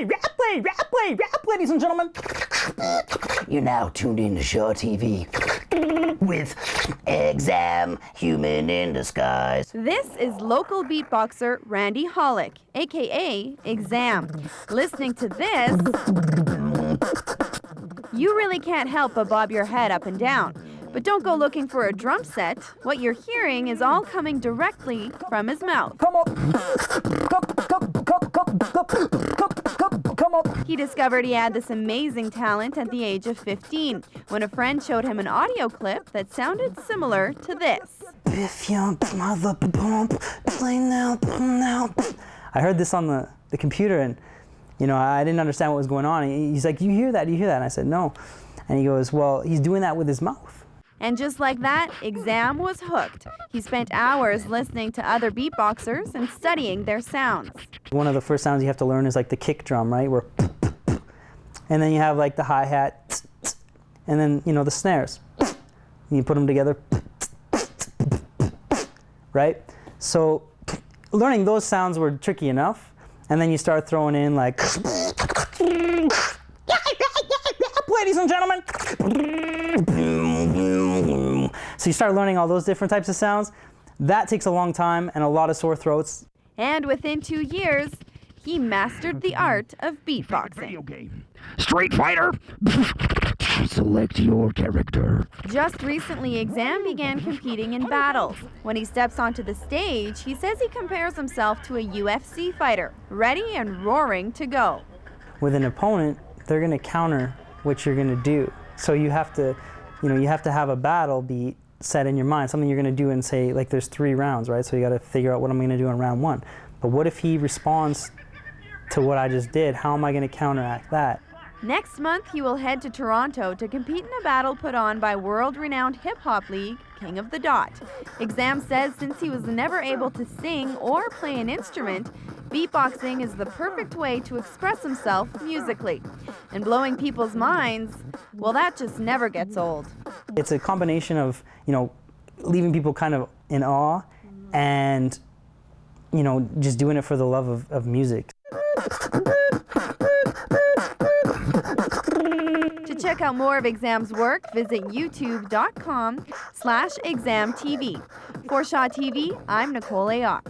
rap, ladies and gentlemen. You're now tuned in to ShawTV with Exzam, human in disguise. This is local beatboxer Randy Hollick, aka Exzam. Listening to this, you really can't help but bob your head up and down. But don't go looking for a drum set. What you're hearing is all coming directly from his mouth. Come on. He discovered he had this amazing talent at the age of 15 when a friend showed him an audio clip that sounded similar to this. I heard this on the computer, and I didn't understand what was going on. He's like, you hear that? And I said, no. And he goes, well, he's doing that with his mouth. And just like that, Exzam was hooked. He spent hours listening to other beatboxers and studying their sounds. One of the first sounds you have to learn is like the kick drum, right? Where, and then you have like the hi-hat, and then, the snares. And you put them together, right? So learning those sounds were tricky enough, and then you start throwing in like, ladies and gentlemen. So you start learning all those different types of sounds. That takes a long time and a lot of sore throats. And within 2 years, he mastered the art of beatboxing. Street Fighter. Select your character. Just recently, Exzam began competing in battles. When he steps onto the stage, he says he compares himself to a UFC fighter, ready and roaring to go. With an opponent, they're going to counter what you're going to do. So you have to have a battle beat set in your mind, something you're going to do in, say, like there's 3 rounds, right? So you got to figure out what I'm going to do in round 1. But what if he responds to what I just did? How am I going to counteract that? Next month, he will head to Toronto to compete in a battle put on by world-renowned hip-hop league, King of the Dot. Exzam says since he was never able to sing or play an instrument, beatboxing is the perfect way to express himself musically. And blowing people's minds, well, that just never gets old. It's a combination of, leaving people kind of in awe and, just doing it for the love of music. To check out more of Exzam's work, visit youtube.com/ExzamTV. For ShawTV, I'm Nicole Ayotte.